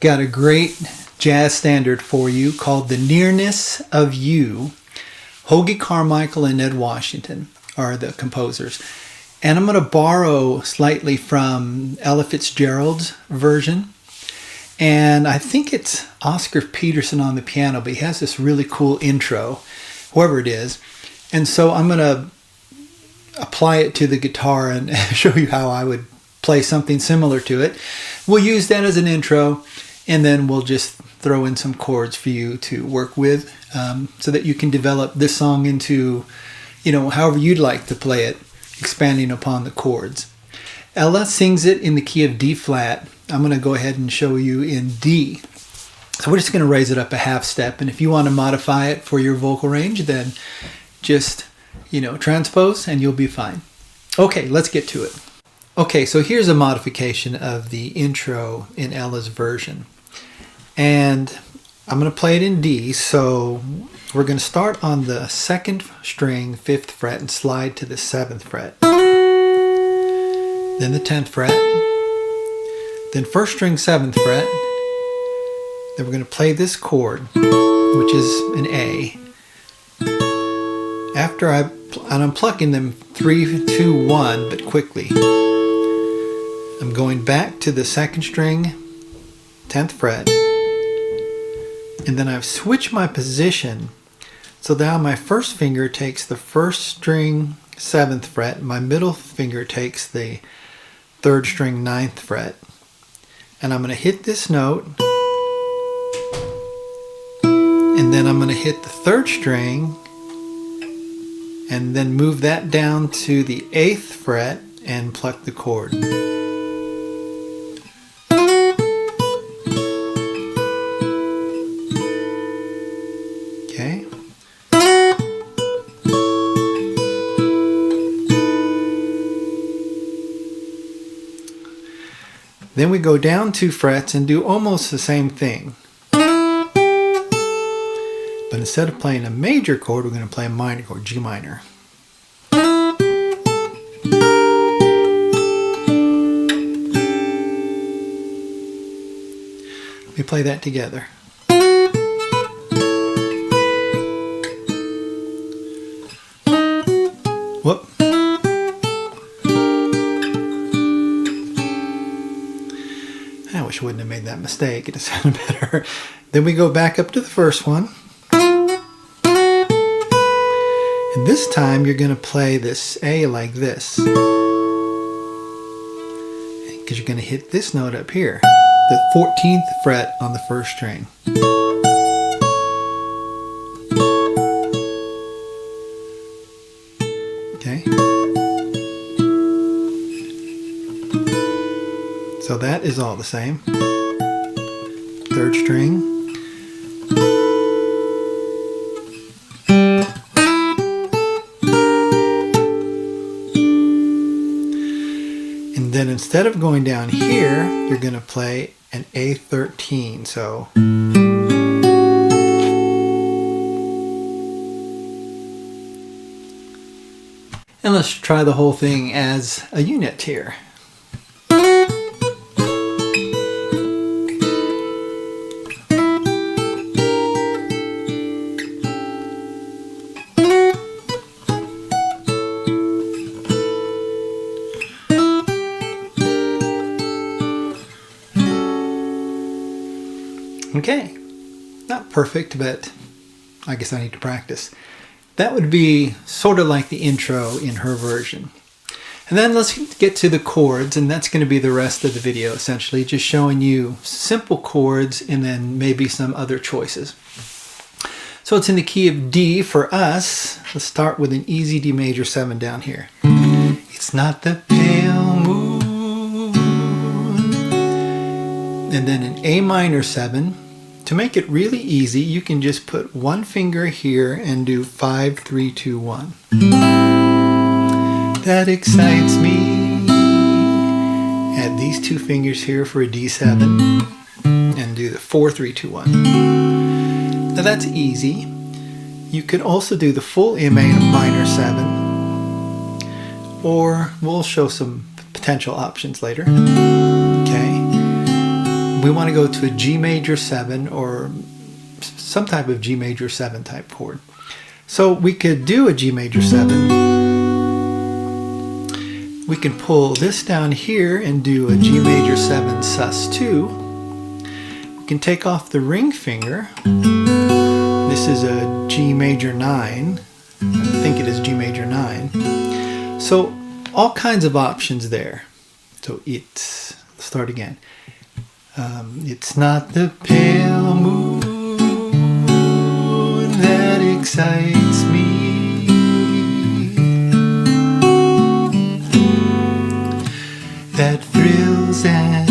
got a great jazz standard for you called The Nearness of You. Hoagie Carmichael and Ned Washington are the composers. And I'm going to borrow slightly from Ella Fitzgerald's version. And I think it's Oscar Peterson on the piano, but he has this really cool intro, whoever it is. And so I'm going to apply it to the guitar and show you how I would play something similar to it. We'll use that as an intro, and then we'll just throw in some chords for you to work with, so that you can develop this song into, however you'd like to play it, expanding upon the chords. Ella sings it in the key of D flat. I'm going to go ahead and show you in D. So we're just going to raise it up a half step, and if you want to modify it for your vocal range, then just transpose and you'll be fine. Okay, let's get to it. Okay, so here's a modification of the intro in Ella's version. And I'm going to play it in D, so we're going to start on the 2nd string, 5th fret, and slide to the 7th fret. Then the 10th fret. Then 1st string, 7th fret. Then we're going to play this chord, which is an A. After I'm plucking them 3, 2, 1, but quickly. I'm going back to the 2nd string, 10th fret, and then I've switched my position, so now my first finger takes the 1st string, 7th fret, my middle finger takes the 3rd string, 9th fret, and I'm going to hit this note, and then I'm going to hit the 3rd string, and then move that down to the 8th fret and pluck the chord. Okay. Then we go down 2 frets and do almost the same thing. But instead of playing a major chord, we're going to play a minor chord, G minor. Let me play that together. Whoop. I wish I wouldn't have made that mistake. It sounded better. Then we go back up to the first one. And this time you're going to play this A like this. Because you're going to hit this note up here, the 14th fret on the 1st string. Okay. So that is all the same. 3rd string. And then instead of going down here, you're going to play an A13. So and let's try the whole thing as a unit here. Okay, not perfect, but I guess I need to practice. That would be sort of like the intro in her version. And then let's get to the chords, and that's going to be the rest of the video, essentially, just showing you simple chords and then maybe some other choices. So it's in the key of D for us. Let's start with an easy D major 7 down here. It's not the pale moon. And then an A minor 7. To make it really easy, you can just put one finger here and do 5, 3, 2, 1. That excites me. Add these 2 fingers here for a D7 and do the 4, 3, 2, 1. Now that's easy. You could also do the full A minor 7, or we'll show some potential options later. Okay. we want to go to a G major 7 or some type of G major 7 type chord. So we could do a G major 7. We can pull this down here and do a G major 7 sus2. We can take off the ring finger. This is a G major 9. I think it is G major 9. So all kinds of options there. So let's start again. It's not the pale moon that excites me, that thrills and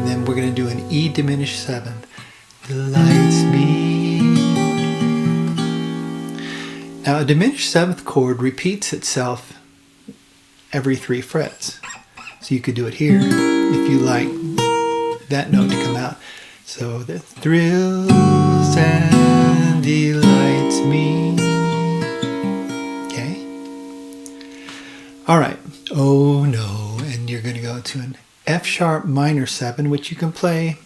then we're going to do an E diminished 7th, delights me. Now a diminished 7th chord repeats itself every 3 frets. So you could do it here if you like that note to come out. So that thrills and delights me. Okay. All right. Oh no. And you're going to go to an F sharp minor 7, which you can play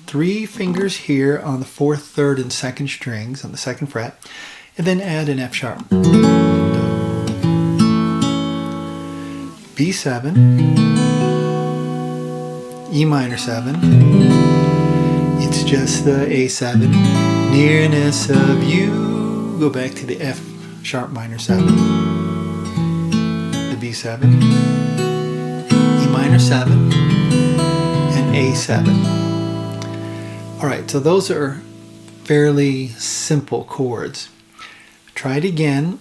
3 fingers here on the 4th, 3rd, and 2nd strings on the 2nd fret, and then add an F sharp. B7, E minor 7, it's just the A7, nearness of you, go back to the F sharp minor 7, the B7, E minor 7, and A7. Alright, so those are fairly simple chords. Try it again.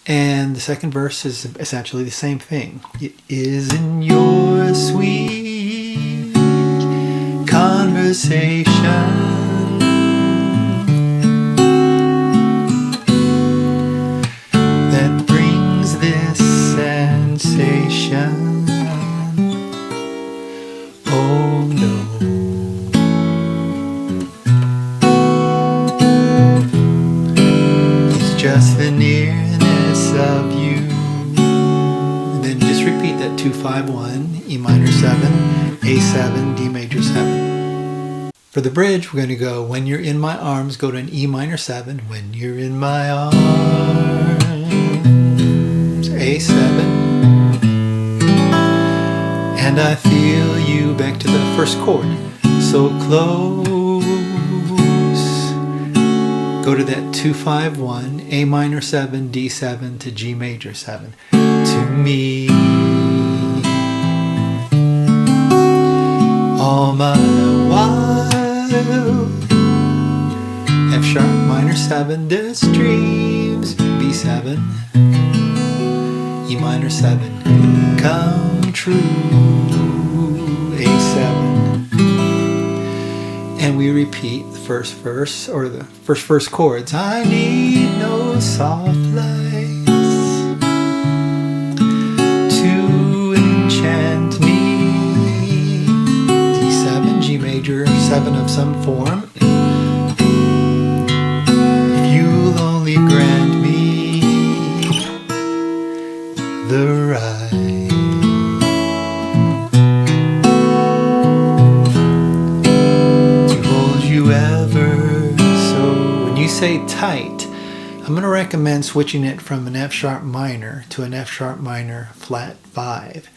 And the second verse is essentially the same thing. It is in your sweet conversation that brings this sensation. Oh no. It's just the nearness of you. And then just repeat that 2-5-1, E minor 7, A7, D major 7. For the bridge, we're going to go, when you're in my arms, go to an E minor 7, when you're in my arms, A7, and I feel you, back to the first chord, so close. Go to that 2-5-1, A minor 7, D7 to G major 7. To me, all my while, F sharp minor 7, there's dreams, B7, E minor 7, come true, A7. And we repeat the first verse, or the first chords. I need no soft lights to enchant me. D7, G major 7 of some form. If you'll only grant me the right ever. So when you say tight, I'm going to recommend switching it from an F sharp minor to an F sharp minor flat 5.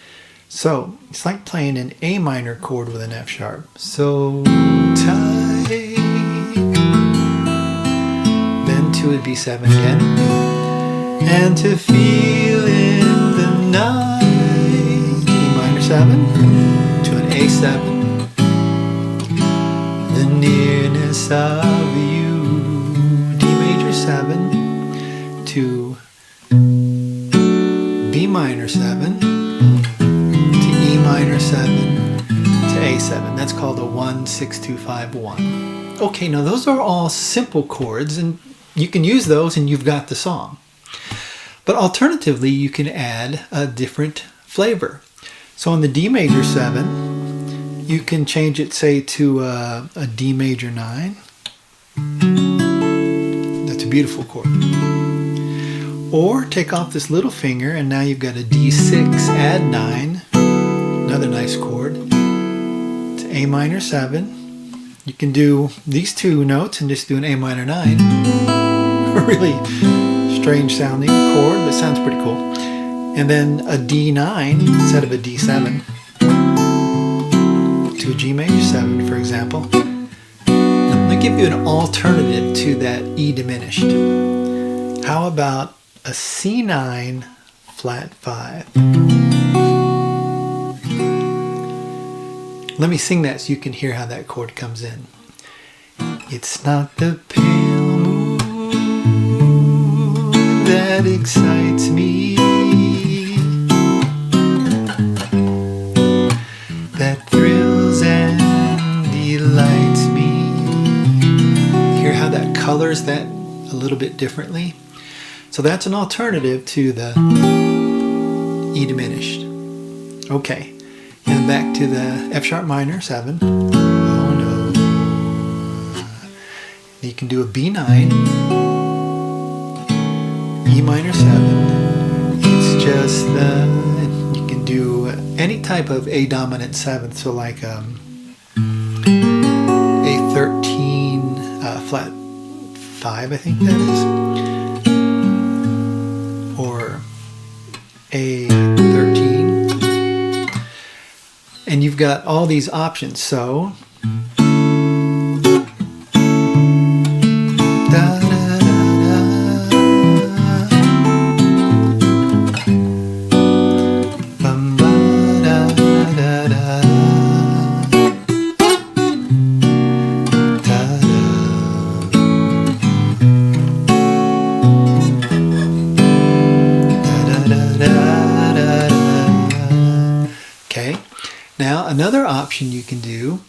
So it's like playing an A minor chord with an F sharp. So tight. Then to a B7 again. And to feel in the night, E minor 7 to an A7. The nearness of you, D major 7 to B minor 7 to E minor 7 to A7. That's called a 1-6-2-5-1. Okay, now those are all simple chords, and you can use those and you've got the song. But alternatively, you can add a different flavor. So on the D major 7, you can change it, say, to a D major 9. That's a beautiful chord. Or take off this little finger, and now you've got a D6, add 9, another nice chord, to A minor 7. You can do these two notes and just do an A minor 9. A really strange sounding chord, but sounds pretty cool. And then a D9 instead of a D7 to a G major 7, for example. I'm going to give you an alternative to that E diminished. How about a C9 flat 5? Let me sing that so you can hear how that chord comes in. It's not the pale moon that excites me, that thrills and delights me. Hear how that colors that a little bit differently? So that's an alternative to the E diminished. Okay. And back to the F sharp minor 7. Oh no. You can do a B9, E minor 7. It's just you can do any type of A dominant 7th, so like A13 flat 5, I think that is, or A13. And you've got all these options. So da, da, da, da. Bum, ba, da, da, da. Da, da, da, da. Okay. Now, another option you can do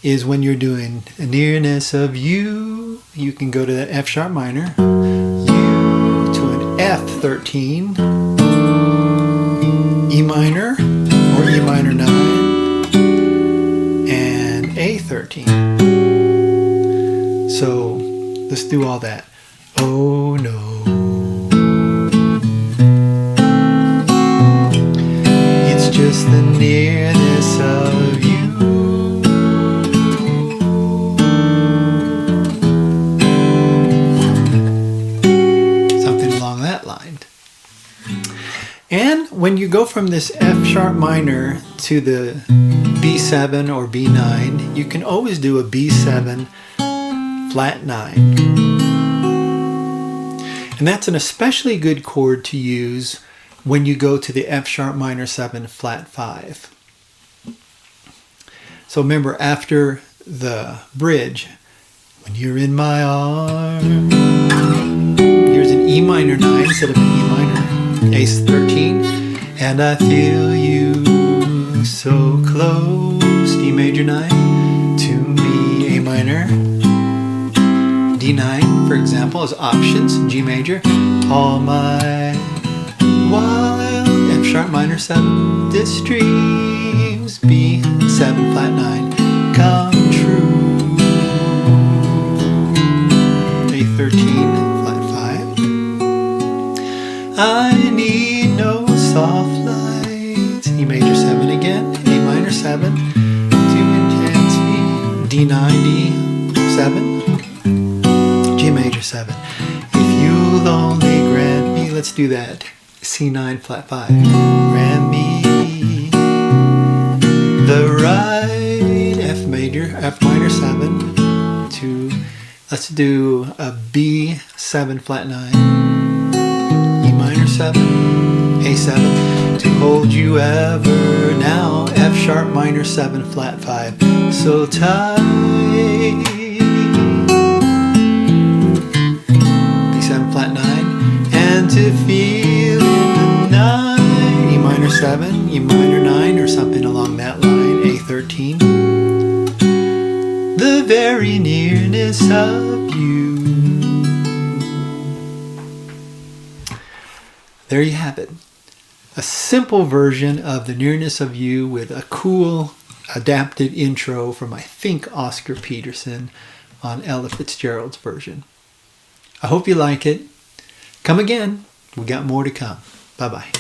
is when you're doing a Nearness of You, you can go to the F sharp minor, U to an F13, E minor or E minor 9, and A13. So let's do all that. Oh no. It's just the nearness of you. Something along that line. And when you go from this F sharp minor to the B7 or B9, you can always do a B7 flat 9. And that's an especially good chord to use when you go to the F sharp minor 7 flat 5. So remember, after the bridge, when you're in my arms, here's an E minor 9 instead of an E minor, A13, and I feel you so close, D major 9, to me, A minor, D9, for example, as options, G major, all my wild, F sharp minor 7, this dreams, B7 flat 9, come true, A13 flat 5, I need no soft lights, E major 7 again, A minor 7, to intense me, D9, D7, G major 7, if you'll only grant me, let's do that, C9 flat 5, grant me the right F major, F minor 7 to, let's do a B7 flat 9, E minor 7, A7, to hold you ever now, F sharp minor 7 flat 5, so tight, B7 flat 9, and to feel in the night, E minor 7, E minor 9, or something along that line, A13, the very nearness of you. There you have it. A simple version of the Nearness of You with a cool adapted intro from, I think, Oscar Peterson on Ella Fitzgerald's version. I hope you like it. Come again. We got more to come. Bye-bye.